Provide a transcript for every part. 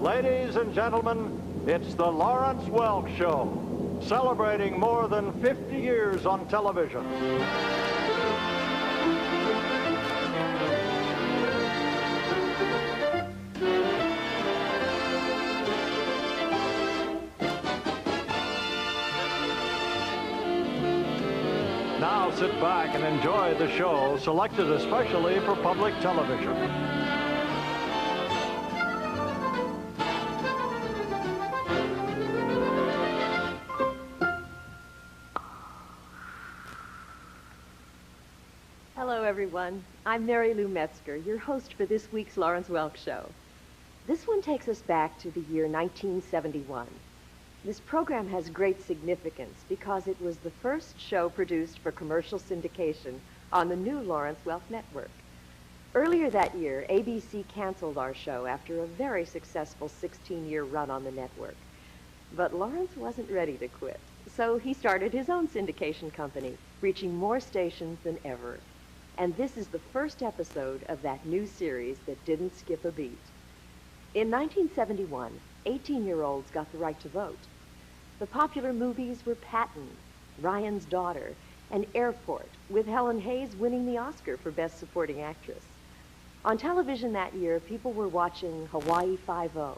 Ladies and gentlemen, it's the Lawrence Welk Show, celebrating more than 50 years on television. Now sit back and enjoy the show, selected especially for public television. Hello, everyone. I'm Mary Lou Metzger, your host for this week's Lawrence Welk Show. This one takes us back to the year 1971. This program has great significance because it was the first show produced for commercial syndication on the new Lawrence Welk network. Earlier that year, ABC canceled our show after a very successful 16-year run on the network. But Lawrence wasn't ready to quit, so he started his own syndication company, reaching more stations than ever. And this is the first episode of that new series that didn't skip a beat. In 1971, 18-year-olds got the right to vote. The popular movies were Patton, Ryan's Daughter, and Airport, with Helen Hayes winning the Oscar for Best Supporting Actress. On television that year, people were watching Hawaii Five-0,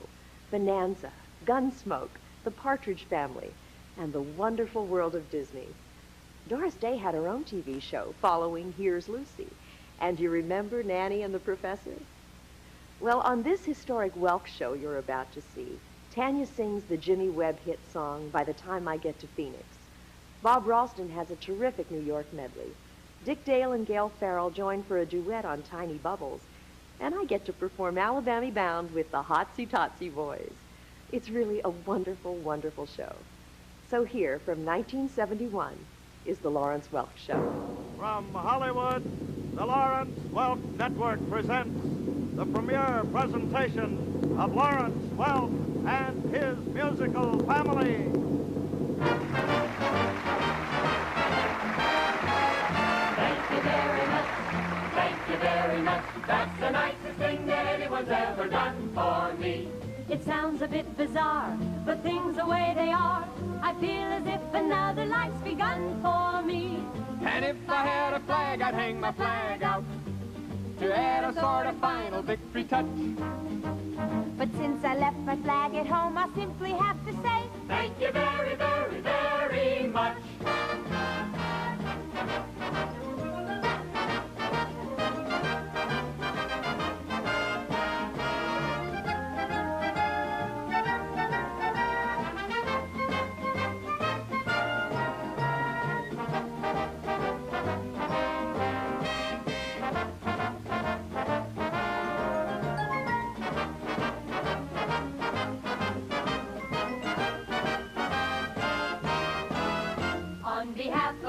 Bonanza, Gunsmoke, The Partridge Family, and The Wonderful World of Disney. Doris Day had her own TV show following Here's Lucy. And you remember Nanny and the Professor? Well, on this historic Welk show you're about to see, Tanya sings the Jimmy Webb hit song, By the Time I Get to Phoenix. Bob Ralston has a terrific New York medley. Dick Dale and Gail Farrell join for a duet on Tiny Bubbles. And I get to perform Alabama Bound with the Hotsy Totsy Boys. It's really a wonderful, wonderful show. So here, from 1971, is the Lawrence Welk Show. From Hollywood, the Lawrence Welk Network presents the premiere presentation of Lawrence Welk and his musical family. Thank you very much. Thank you very much. That's the nicest thing that anyone's ever done for me. It sounds a bit bizarre, but things the way they are, I feel as if another life's begun for me. And if I had a flag, I'd hang my flag out to add a sort of final victory touch. But since I left my flag at home, I simply have to say, thank you very, very, very much.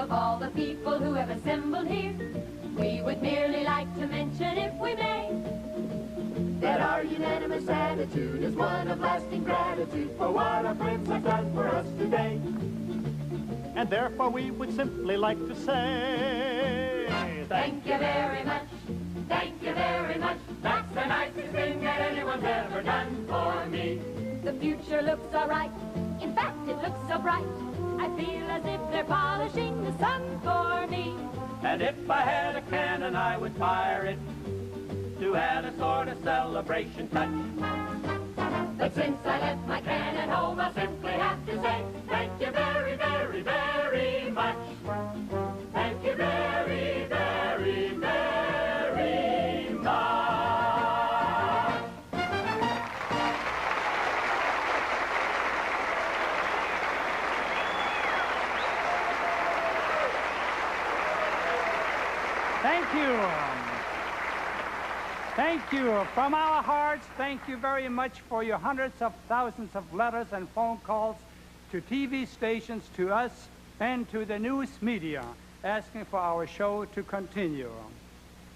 of all the people who have assembled here, we would merely like to mention, if we may, that our unanimous attitude is one of lasting gratitude for what our friends have done for us today. And therefore we would simply like to say, thank you very much, thank you very much. That's the nicest thing that anyone's ever done for me. The future looks all right, in fact it looks so bright, I feel as if they're polishing the sun for me. And if I had a cannon, I would fire it to add a sort of celebration touch. But since I left my cannon home, I'll simply have to say, thank you very, very, very much. Thank you very, very, very much. Thank you. Thank you. From our hearts, thank you very much for your hundreds of thousands of letters and phone calls to TV stations, to us, and to the news media, asking for our show to continue.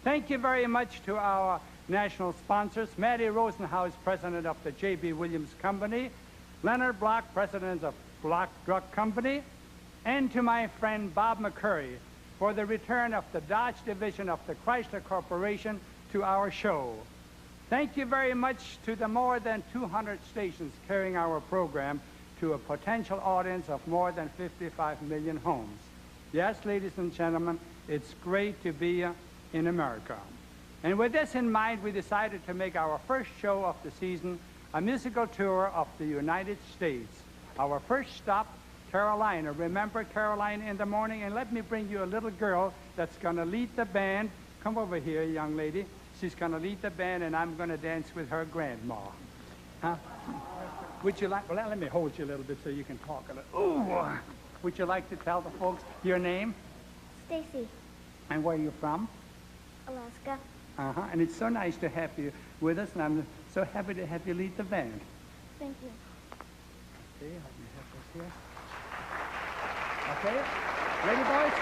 Thank you very much to our national sponsors, Mattie Rosenhaus, president of the J.B. Williams Company, Leonard Block, president of Block Drug Company, and to my friend Bob McCurry for the return of the Dodge division of the Chrysler Corporation to our show. Thank you very much to the more than 200 stations carrying our program to a potential audience of more than 55 million homes. Yes, ladies and gentlemen, it's great to be in America. And with this in mind, we decided to make our first show of the season a musical tour of the United States. Our first stop, Carolina. Remember Carolina in the morning? And let me bring you a little girl that's going to lead the band. Come over here, young lady. She's going to lead the band, and I'm going to dance with her grandma. Huh? Would you like, well, let me hold you a little bit so you can talk a little. Ooh. Would you like to tell the folks your name? Stacy. And where are you from? Alaska. Uh-huh. And it's so nice to have you with us, and I'm so happy to have you lead the band. Thank you. Okay, let me have this here. Okay, ready, boys?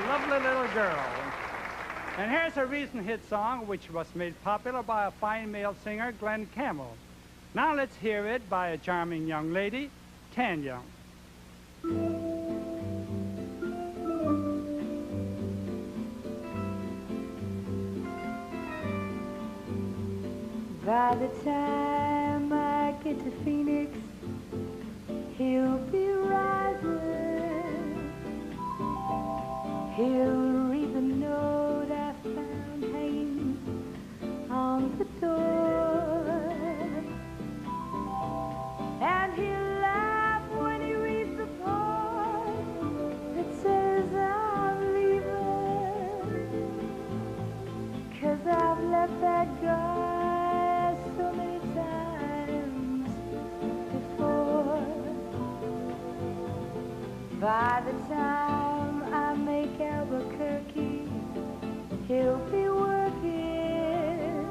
Lovely little girl. And here's a recent hit song which was made popular by a fine male singer, Glenn Campbell. Now let's hear it by a charming young lady, Tanya. By the time I get to Phoenix, he'll be rising. He'll read the note I found hanging on the door. And he'll laugh when he reads the part that says I'm leaving. 'Cause I've left that guy so many times before. By the time I make Albuquerque, he'll be working.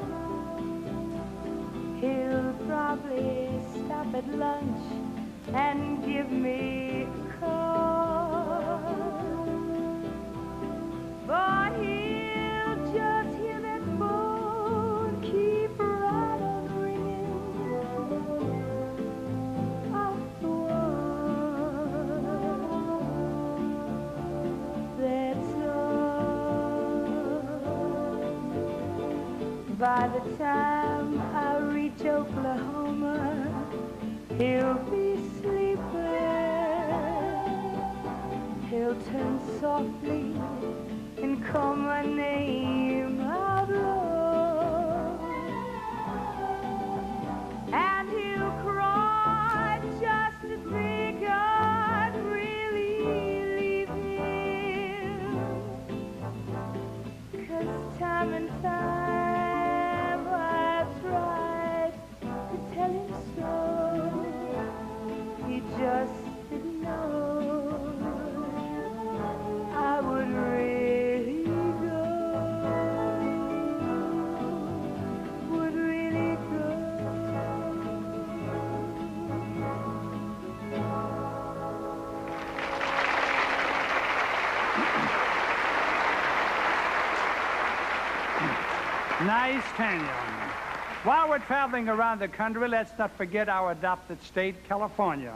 He'll probably stop at lunch and give me a call. But he'll just hear that phone keep right on ringing off the wall. That's all. By the time I reach Oklahoma, he'll be sleeping. He'll turn softly and call my name out loud. And he'll cry just to think I'd really Nice, Tanya. While we're traveling around the country, let's not forget our adopted state, California.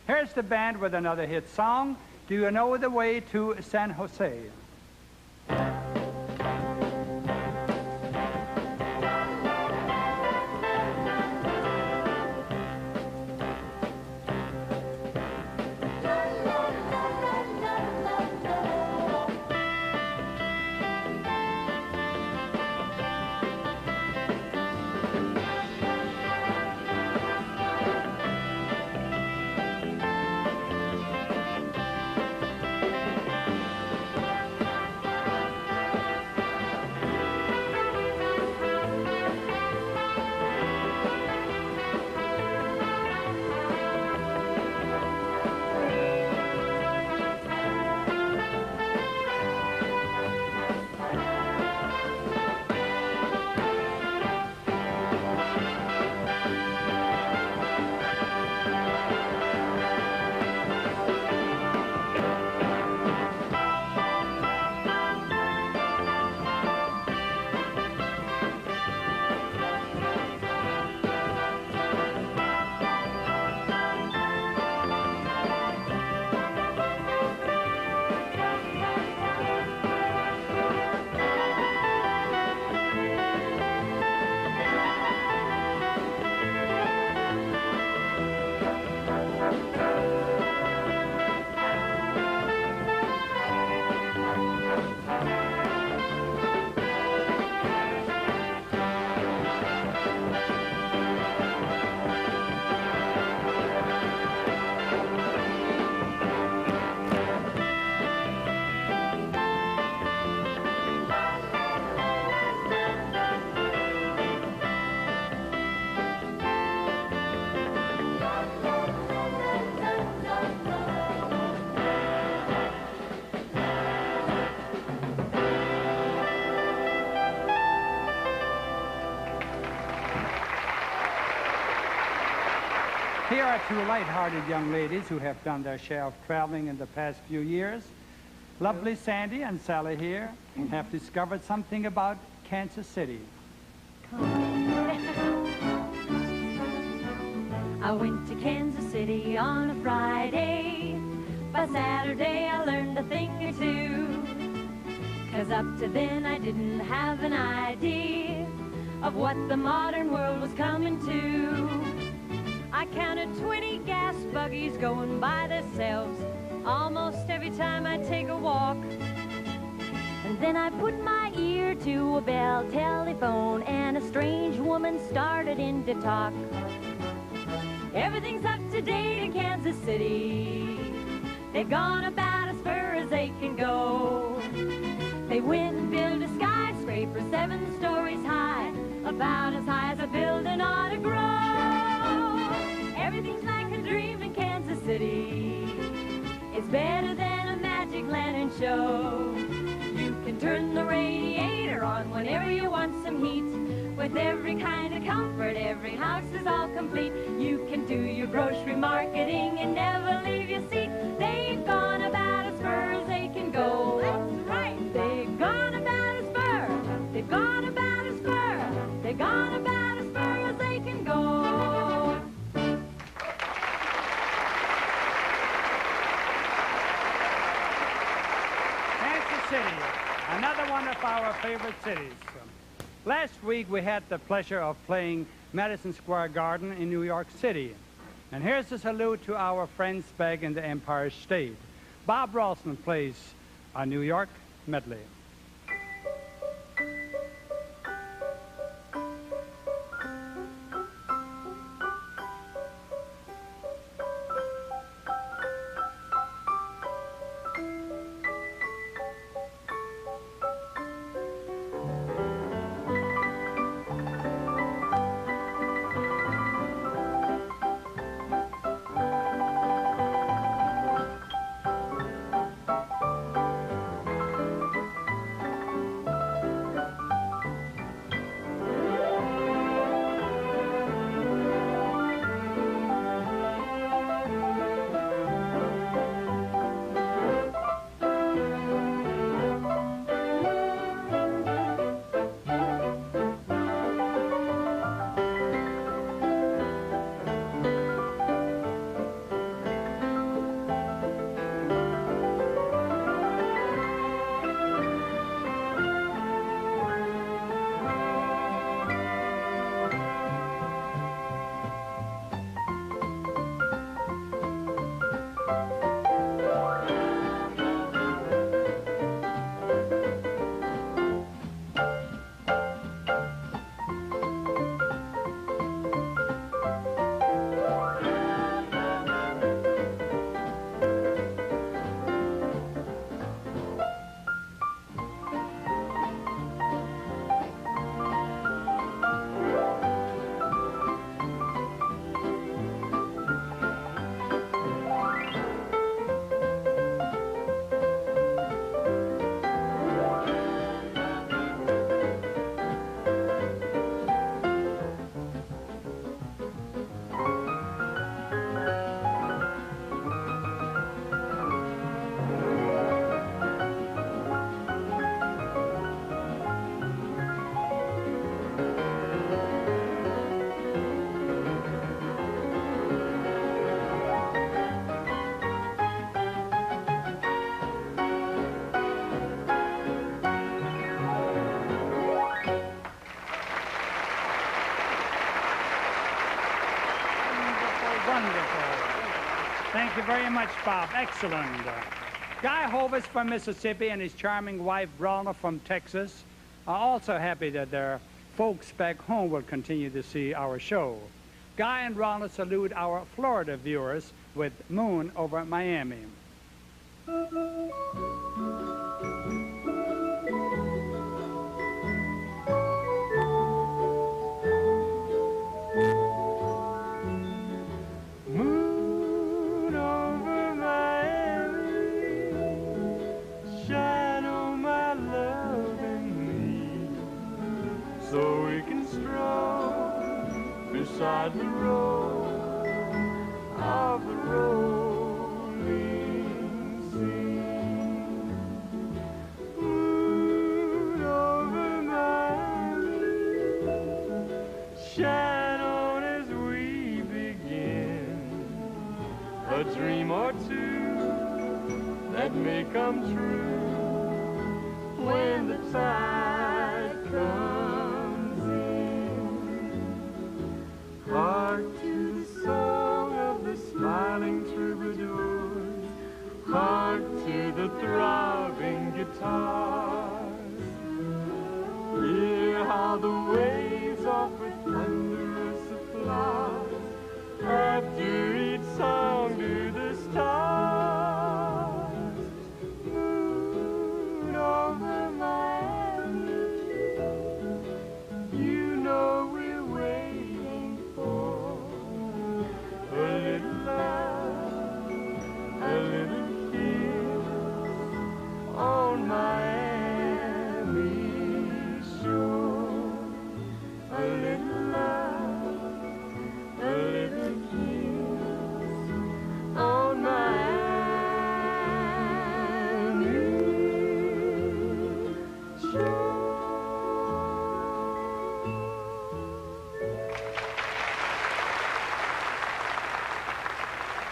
Here's the band with another hit song, Do You Know the Way to San Jose? Here are two light-hearted young ladies who have done their share of traveling in the past few years. Lovely Sandi and Salli here have discovered something about Kansas City. I went to Kansas City on a Friday. By Saturday I learned a thing or two. 'Cause up to then I didn't have an idea of what the modern world was coming to. I counted 20 gas buggies going by themselves almost every time I take a walk. And then I put my ear to a bell telephone and a strange woman started in to talk. Everything's up to date in Kansas City. They've gone about as far as they can go. They went and built a skyscraper 7 stories high, about as high as a building ought to grow. Everything's like a dream in Kansas City. It's better than a magic lantern show. You can turn the radiator on whenever you want some heat. With every kind of comfort, every house is all complete. You can do your grocery marketing and never leave your seat. They've gone about as far as they can go. That's right. They've gone about as far. They've gone about as far. They've gone about as far as they can go. City, another one of our favorite cities. Last week we had the pleasure of playing Madison Square Garden in New York City. And here's a salute to our friends back in the Empire State. Bob Ralston plays a New York medley. you very much, Bob. Excellent. Guy Hovis from Mississippi and his charming wife, Ralna, from Texas, are also happy that their folks back home will continue to see our show. Guy and Ralna salute our Florida viewers with Moon over Miami. Moon over Miami, shine on my love and me, so we can stroll beside the road of the rolling sea. Moon over Miami, shine on as we begin a dream or two that may come true when the tide comes in. Hark to the song of the smiling troubadours, hark to the throbbing guitars. Hear how the waves offer thunderous applause after each song to the stars. Moon over Miami, you know we're waiting for a little love, a little kiss on Miami shore. A little love, a little kiss on Miami shore.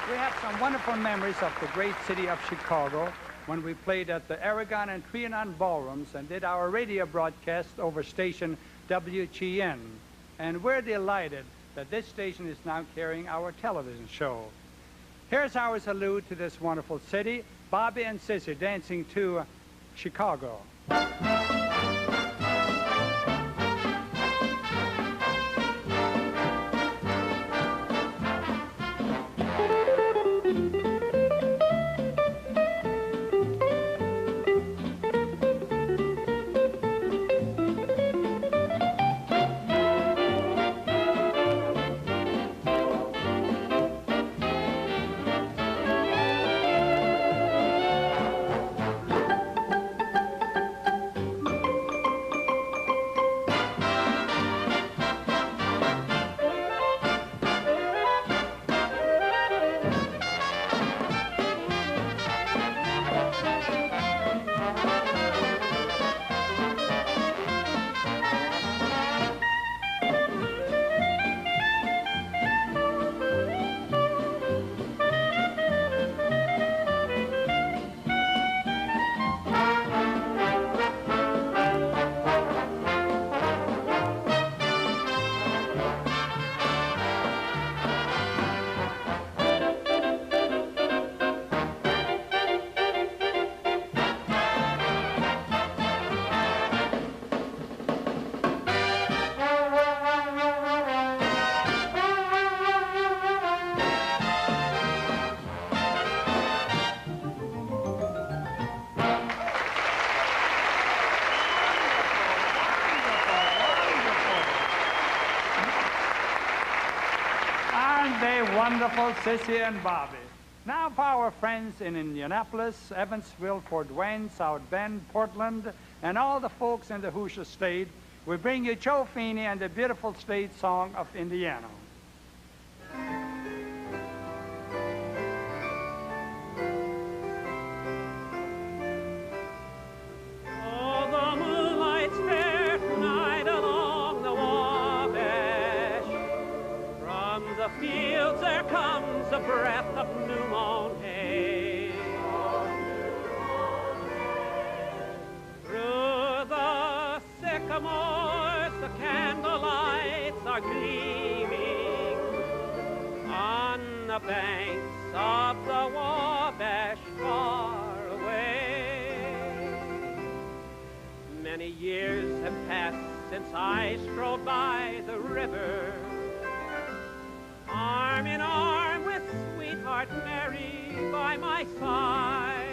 We have some wonderful memories of the great city of Chicago when we played at the Aragon and Trianon ballrooms and did our radio broadcast over station WGN. And we're delighted that this station is now carrying our television show. Here's our salute to this wonderful city, Bobby and Cissy dancing to Chicago. Wonderful Cissy and Bobby. Now for our friends in Indianapolis, Evansville, Fort Wayne, South Bend, Portland, and all the folks in the Hoosier State, we bring you Joe Feeney and the beautiful state song of Indiana. Oh, the moonlight's fair tonight along the Wabash. From the fields there comes a breath of new mown hay. Through the sycamores the candle lights are gleaming. On the the banks of the Wabash far away. Many years have passed since I strolled by the river, arm in arm with sweetheart Mary by my side.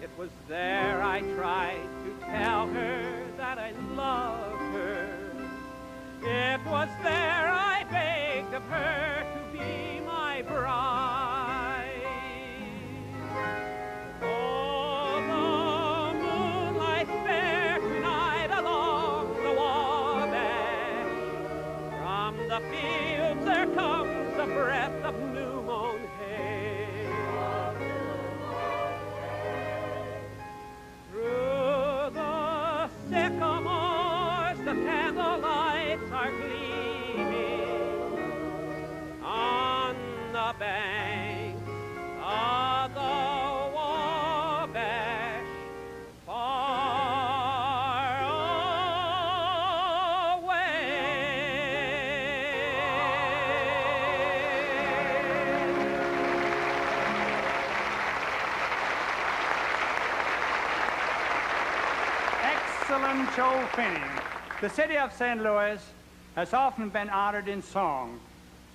It was there I tried to tell her that I loved her. It was there I begged of her to be my bride. Oh, the moonlight fair tonight along the Wabash. From the fields there comes a breath of new mown hay. Through the sycamores the candlelights are gleaming on the banks of the Wabash far away. Excellent Joe Feeney. The city of St. Louis has often been honored in song.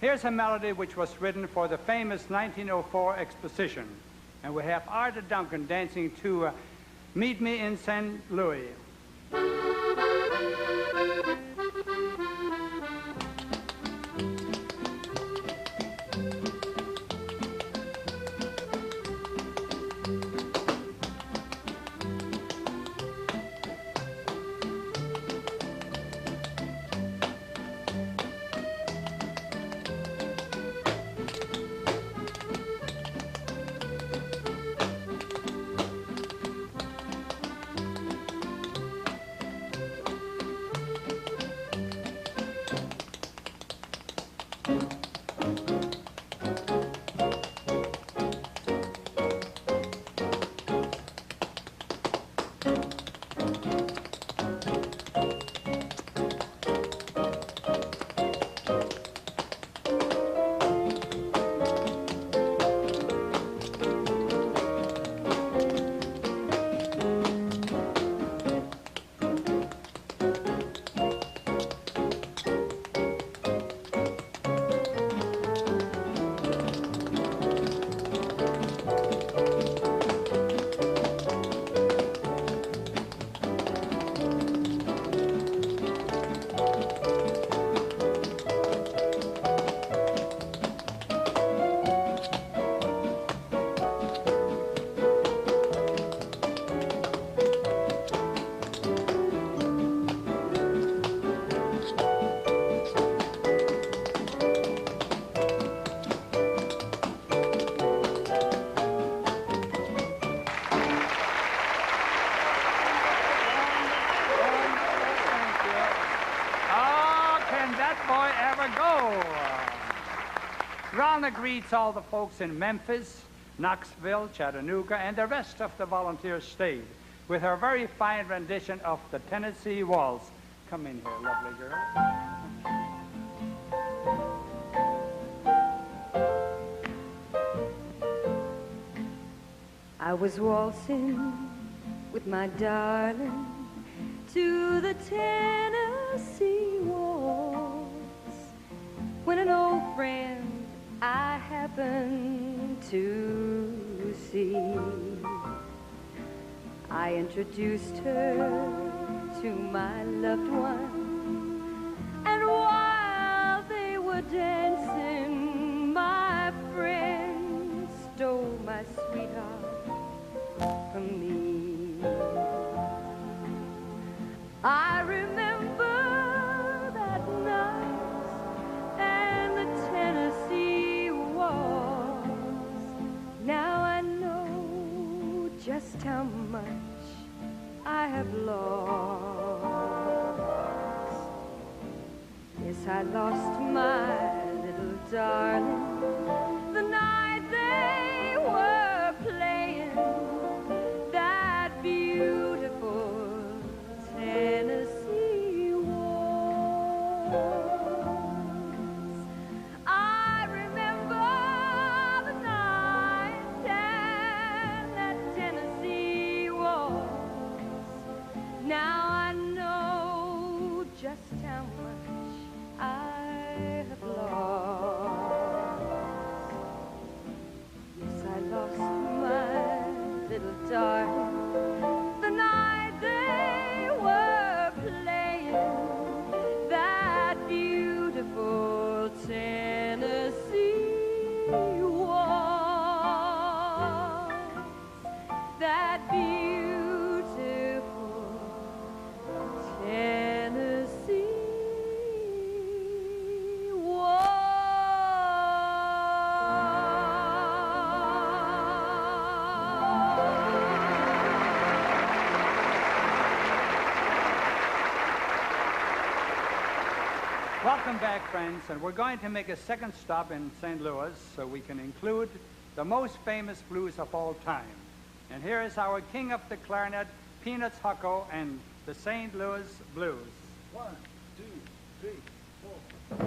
Here's a melody which was written for the famous 1904 exposition. And we have Arthur Duncan dancing to Meet Me in St. Louis. Ralna greets all the folks in Memphis, Knoxville, Chattanooga, and the rest of the volunteer state with her very fine rendition of the Tennessee Waltz. Come in here, lovely girl. I was waltzing with my darling to the Tennessee Waltz when an old friend I happened to see. I introduced her to my loved one, and while they were dancing, my friend stole my sweetheart from me. I remember that night and the Tennessee Waltz. Now I know just how much I have lost. Yes, I lost my little darling the night they were playing that beautiful Tennessee Waltz. I remember Welcome back, friends, and we're going to make a second stop in St. Louis so we can include the most famous blues of all time. And here is our king of the clarinet, Peanuts Hucko, and the St. Louis Blues. 1, 2, 3, 4.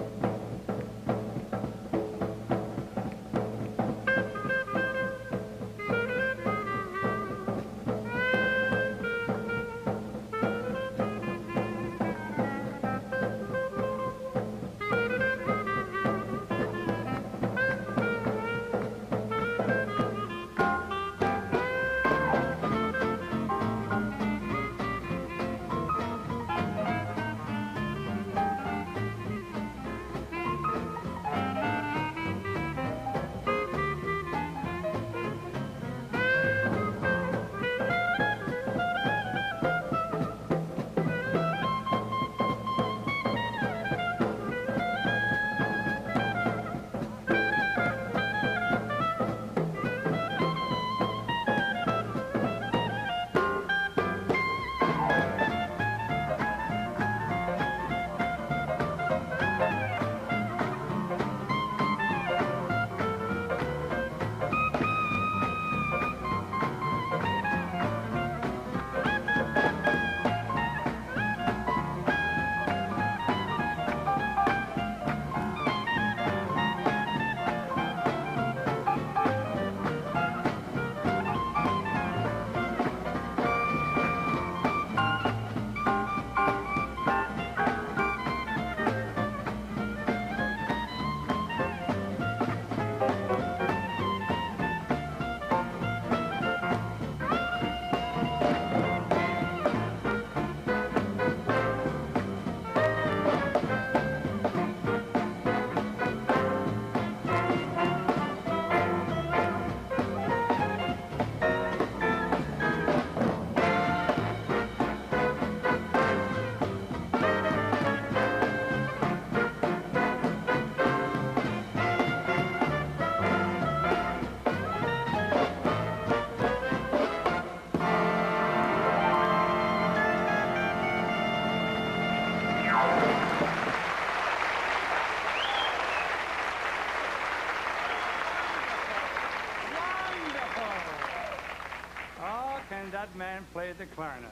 That man played the clarinet.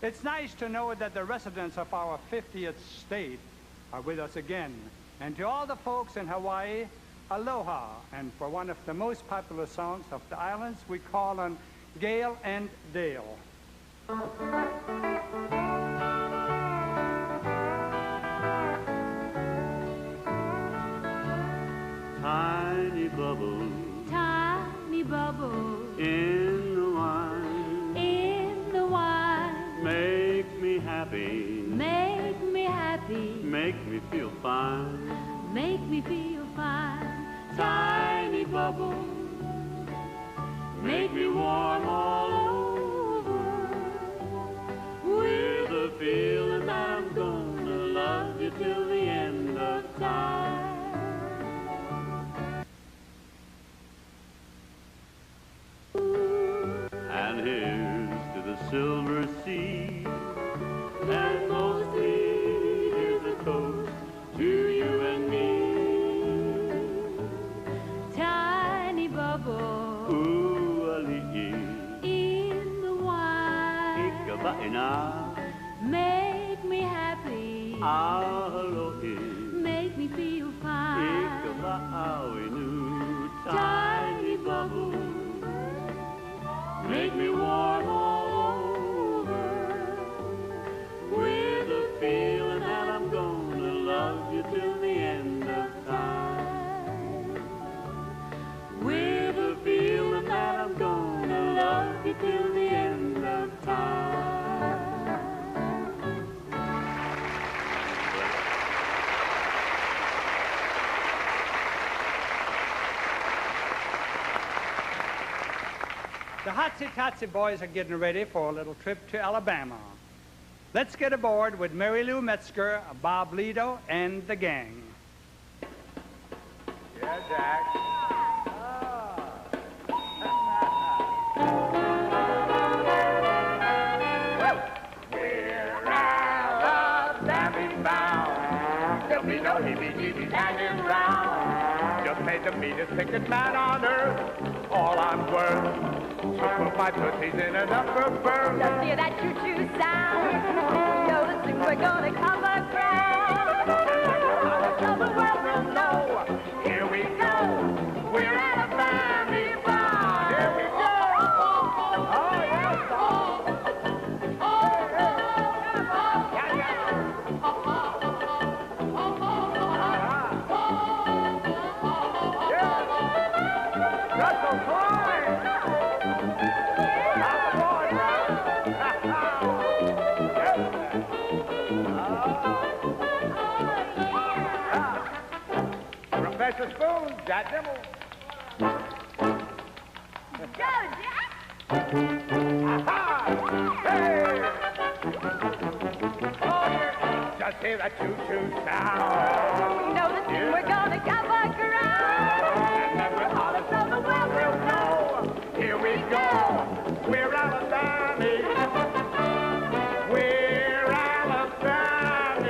It's nice to know that the residents of our 50th state are with us again. And to all the folks in Hawaii, aloha. And for one of the most popular songs of the islands, we call on Gail and Dale. Tiny bubbles, Tiny bubbles in the wine, make me happy, make me happy, make me feel fine, make me feel fine. tiny bubbles, make me warm all over, with a feeling that I'm gonna love you till the end of time. And here's to the silver sea, and mostly here's a toast to you and me. Tiny bubble Ooh-a-lee, in the wine, Ika-ba-ina, make me happy, Alohi, make me feel fine. Ika-ba-awinu, tiny bubble, make me warm all over, with a feeling that I'm gonna love you till the end of time. With a feeling that I'm gonna love you till the end of time. The Hotsy Totsy boys are getting ready for a little trip to Alabama. Let's get aboard with Mary Lou Metzger, Bob Lido, and the gang. Yeah, Jack. We're Alabama bound to There'll be no heebie-jeebies hanging round. Just paid the meanest ticket man on earth. All I'm worth. So put my tootsies in an upper berth. Just hear that choo-choo sound. You know that soon we're gonna cover ground. So the world will know. Here we go. We're at a family bar. Here we go. Oh, yes. Russell Klein! How's the boy, Professor Spoon, Jack Dimble. Go, Jack! Aha! Hey! Oh, yeah. Just hear that choo-choo sound. We know that soon we're gonna cover ground. And then we'll holler so the world will know. Here we go. We're Alabama. We're Alabama.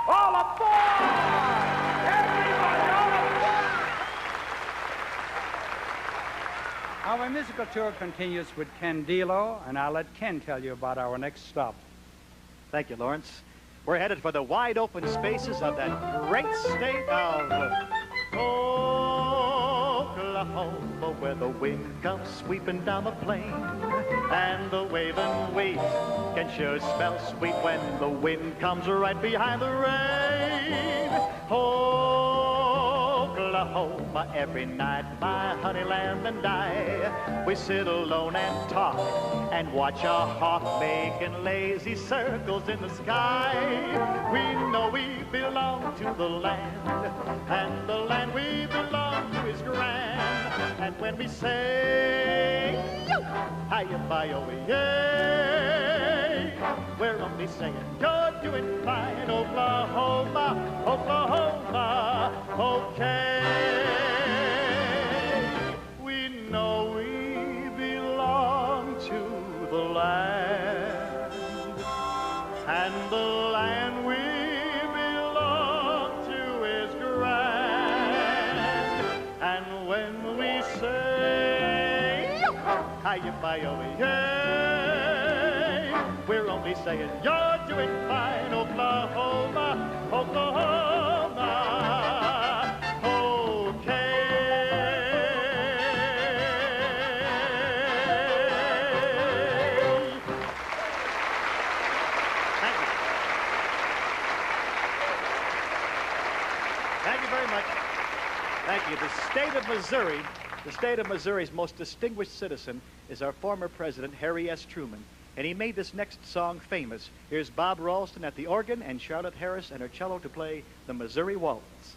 All aboard! Everybody all aboard! Our musical tour continues with Ken Delo, and I'll let Ken tell you about our next stop. Thank you, Lawrence. We're headed for the wide open spaces of that great state of Oklahoma, where the wind comes sweeping down the plain, and the waving wheat can sure smell sweet when the wind comes right behind the rain. Oklahoma, every night, my honey lamb and I, we sit alone and talk and watch a hawk making lazy circles in the sky. We know we belong to the land, and the land we belong to is grand. And when we say, hi-ya-bi-oh-yay, we're only saying, you're doing fine, Oklahoma, Oklahoma, okay. We know we belong to the land, and the land we belong to is grand. And when we say, hi-ya-bi-oh-yay, we're only saying, you're doing fine, Oklahoma, Oklahoma, okay. Thank you. Thank you very much. Thank you. The state of Missouri's most distinguished citizen is our former president, Harry S. Truman. And he made this next song famous. Here's Bob Ralston at the organ and Charlotte Harris and her cello to play the Missouri Waltz.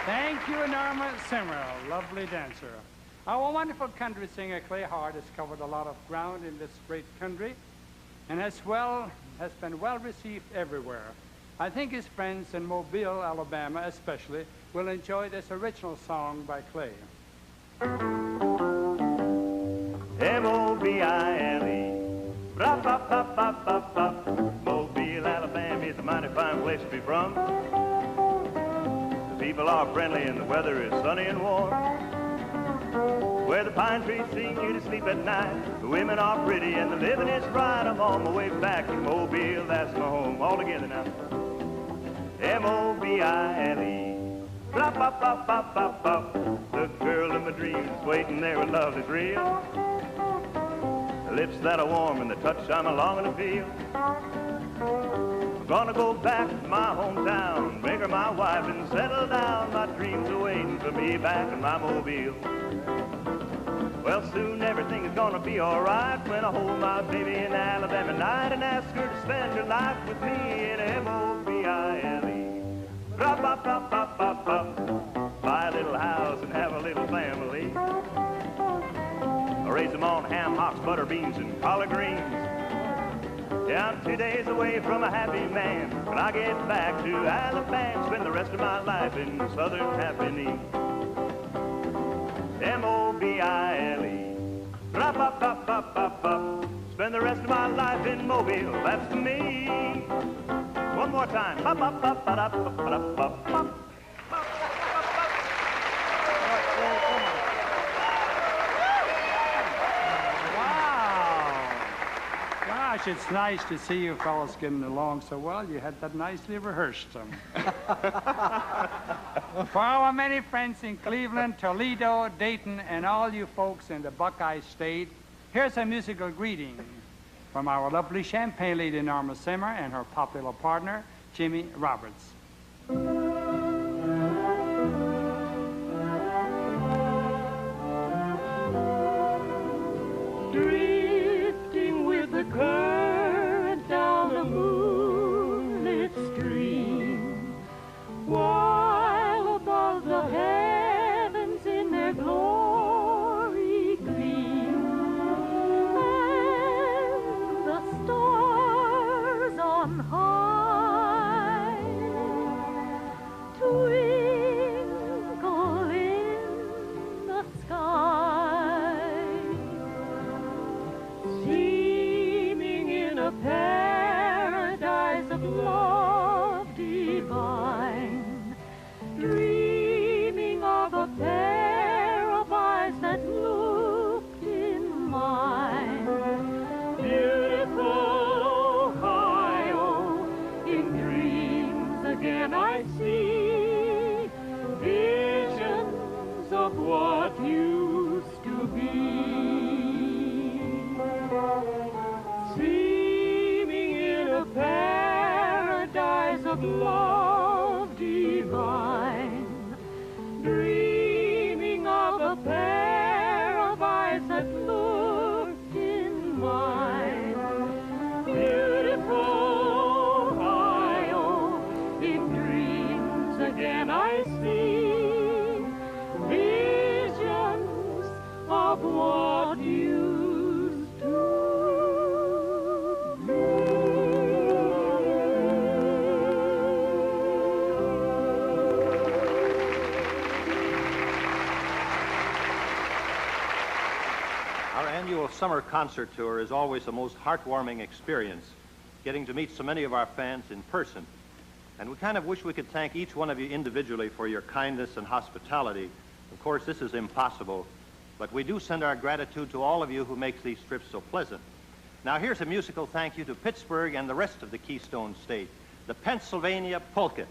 Thank you, Norma Simmerl, lovely dancer. Our wonderful country singer, Clay Hart, has covered a lot of ground in this great country and has been well received everywhere. I think his friends in Mobile, Alabama especially, will enjoy this original song by Clay. M-O-B-I-L-E, Ba-ba-ba-ba-ba-ba. Mobile, Alabama is a mighty fine place to be from. The people are friendly and the weather is sunny and warm. Where the pine trees sing you to sleep at night. The women are pretty and the living is right. I'm on my way back to Mobile, that's my home. All together now. M-O-B-I-L-E, Ba-ba-ba-ba-ba-ba. The girl of my dreams is waiting there with love is real. The lips that are warm and the touch I'm longing to feel. I'm gonna go back to my hometown, make her my wife and settle down. My dreams are waiting for me back in my Mobile. Well, soon everything is gonna be alright when I hold my baby in Alabama night and ask her to spend her life with me in M-O-B-I-L-E. Ba-ba-ba-ba-ba-ba. Buy a little house and have a little family. I raise them on ham, hocks, butter beans, and collard greens. Yeah, I'm 2 days away from a happy man. When I get back to Alabama, spend the rest of my life in southern happiness. M-O-B-I-L-E, Ba-ba-ba-ba-ba-ba. Spend the rest of my life in Mobile, that's me. One more time. Ba-ba-ba-ba-da-ba-ba-da-ba-ba. Gosh, it's nice to see you fellas getting along so well. You had that nicely rehearsed. For our many friends in Cleveland, Toledo, Dayton, and all you folks in the Buckeye State, here's a musical greeting from our lovely Champagne lady, Norma Simmer, and her popular partner, Jimmy Roberts. Drifting with the current down a moonlit stream, while above the heavens in their glory gleam, and the stars on high twinkle in the sky, seeming in a paradise of love divine, dreaming of a pair of eyes that looked in mine. Beautiful Ohio, in dreams again I see visions of what used to be. Seeming in a paradise of love divine, dreaming of a pair of eyes that looked in mine. Beautiful Ohio, in dreams again I see visions of what used to Our annual summer concert tour is always the most heartwarming experience, getting to meet so many of our fans in person. And we kind of wish we could thank each one of you individually for your kindness and hospitality. Of course, this is impossible, but we do send our gratitude to all of you who make these trips so pleasant. Now, here's a musical thank you to Pittsburgh and the rest of the Keystone State, the Pennsylvania Polka.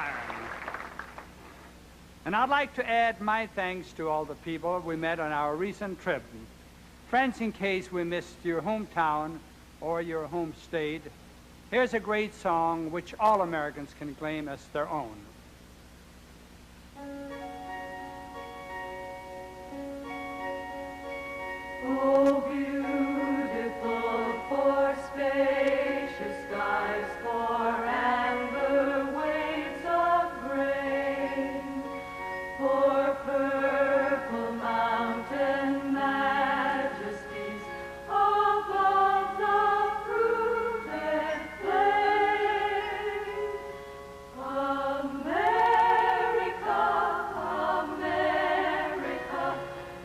iron. And I'd like to add my thanks to all the people we met on our recent trip. Friends, in case we missed your hometown or your home state, here's a great song which all Americans can claim as their own. Oh, beautiful for spacious skies, for amber waves of grain, for purple mountain majesties above the fruited plain. America, America,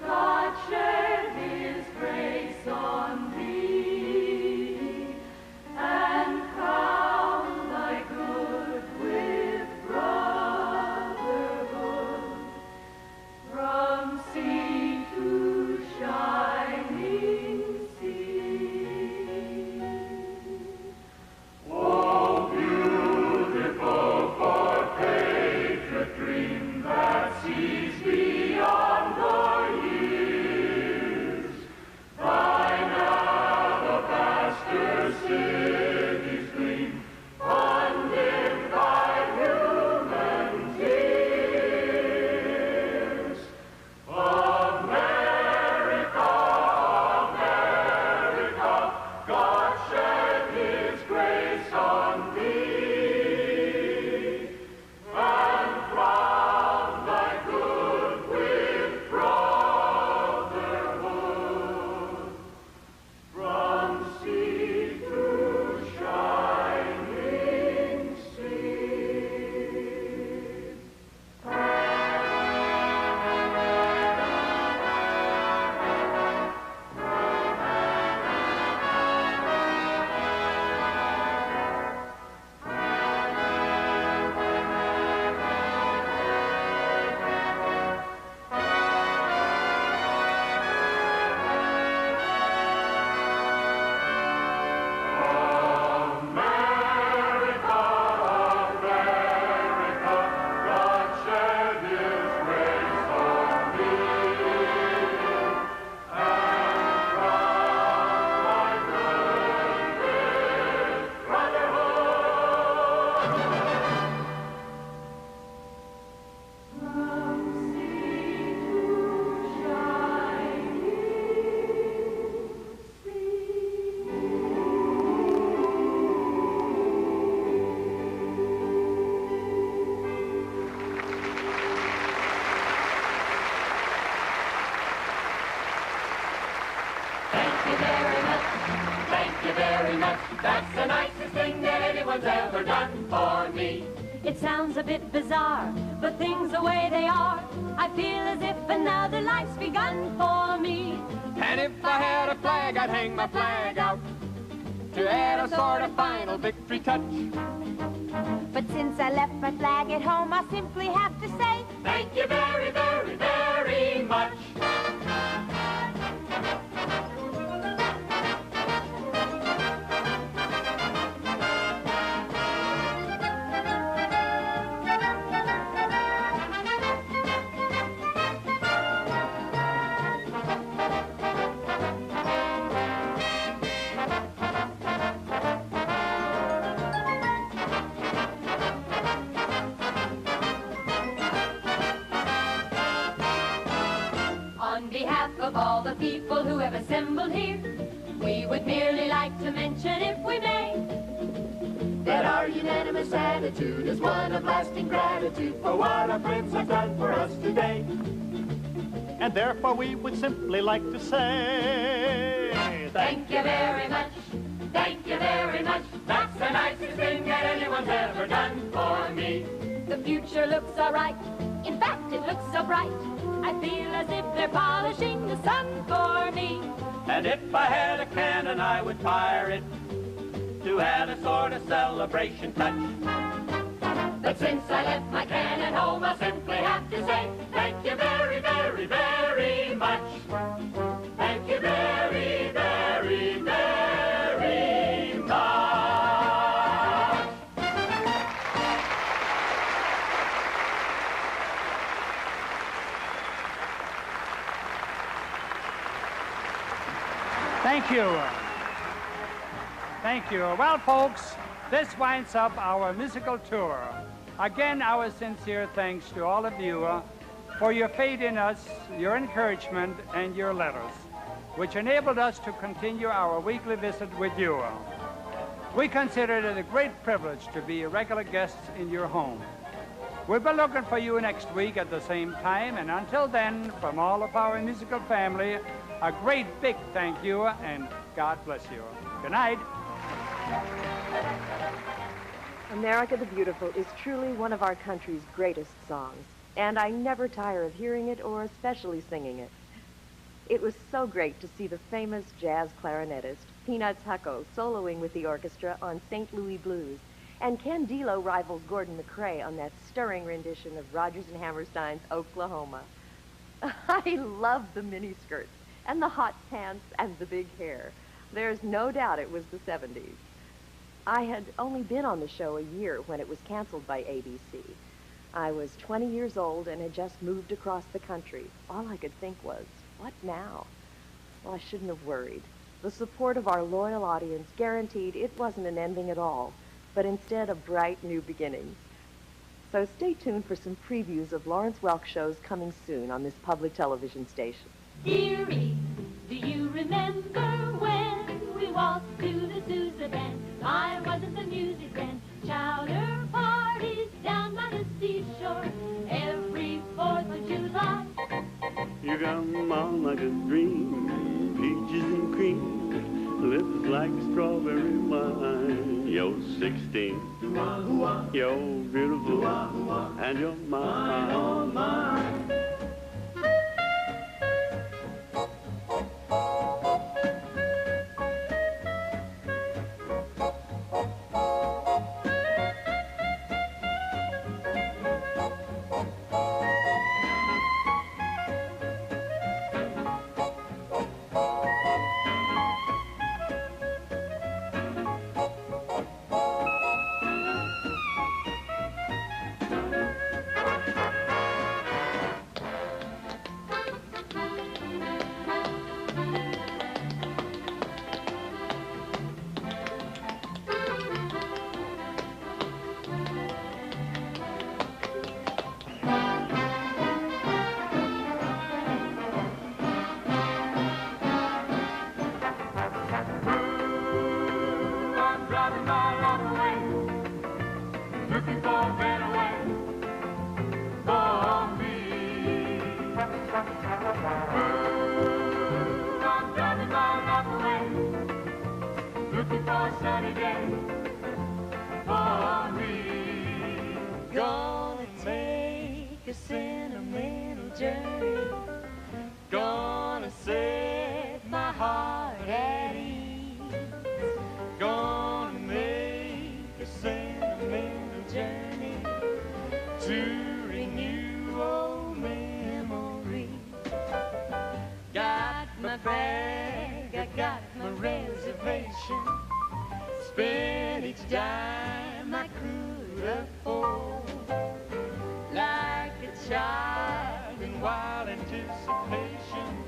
God shed His grace on thee, and crown thy good with brotherhood, from sea to shining sea. Oh, beautiful for patriot dream that sees beyond the years, thine alabaster cities gleam, undimmed by human tears. America, America, God shed His grace on thee, and crown thy good with brotherhood, from sea to shining sea. America, America, God shed His grace on thee, and crown thy good with brotherhood. From sea to shining Thank you very much. Thank you very much. That's the nicest thing that anyone's ever done for me. It sounds a bit bizarre, but things the way they are, I feel as if another life's begun for me. And if I had a flag, I'd hang my flag out to add a sort of final victory touch. But since I left my flag at home, I simply have to say, Thank you very, very, very much. On behalf of all the people who have assembled here, we would merely like to mention, if we may, That our unanimous attitude is one of lasting gratitude for what our friends have done for us today. And therefore we would simply like to say, Thank you very much. Thank you very much. That's the nicest thing that anyone's ever done for me. the future looks all right. In fact, it looks so bright. I feel as if they're polishing the sun for me. And if I had a cannon, I would fire it to add a sort of celebration touch. But since I left my cannon home, I'll simply have to say thank you very, very, very much. Thank you very, very, very much. Thank you. Thank you. Well, folks, this winds up our musical tour. Again, our sincere thanks to all of you for your faith in us, your encouragement, and your letters, which enabled us to continue our weekly visit with you. We consider it a great privilege to be regular guests in your home. We'll be looking for you next week at the same time, and until then, from all of our musical family, a great big thank you, and God bless you. Good night. America the Beautiful is truly one of our country's greatest songs, and I never tire of hearing it or especially singing it. It was so great to see the famous jazz clarinetist, Peanuts Hucko, soloing with the orchestra on St. Louis Blues, and Ken Dilo rivaled Gordon McRae on that stirring rendition of Rodgers and Hammerstein's Oklahoma. I love the miniskirts and the hot pants and the big hair. There's no doubt it was the 70s. I had only been on the show a year when it was canceled by ABC. I was 20 years old and had just moved across the country. All I could think was, what now? Well, I shouldn't have worried. The support of our loyal audience guaranteed it wasn't an ending at all, but instead a bright new beginning. So stay tuned for some previews of Lawrence Welk shows coming soon on this public television station. Dearie, do you remember when we walked to the Sousa band? I wasn't the music then. Chowder parties down by the seashore every 4th of July. You come on like a dream, peaches and cream, lips like strawberry wine. You're 16, you're beautiful, and you're mine. Gonna take a sentimental journey. Gonna set my heart at ease. Gonna make a sentimental journey to renew old memories. Got my bag, I got my reservation. Spend each dime I could afford. Like a child in wild anticipation,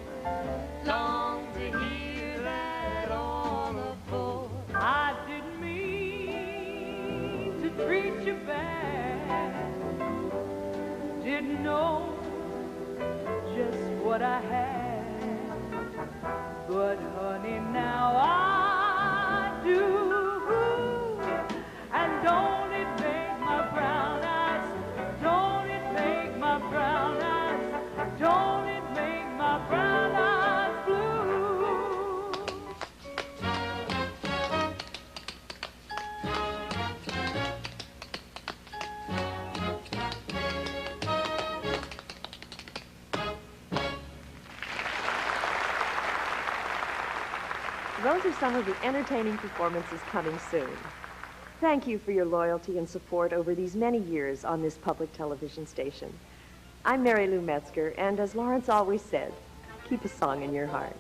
long to hear that all aboard. I didn't mean to treat you bad. Didn't know just what I had. But honey, now I do. And don't it make my brown eyes, don't it make my brown eyes, don't it make my brown eyes blue? Those are some of the entertaining performances coming soon. Thank you for your loyalty and support over these many years on this public television station. I'm Mary Lou Metzger, and as Lawrence always said, keep a song in your heart.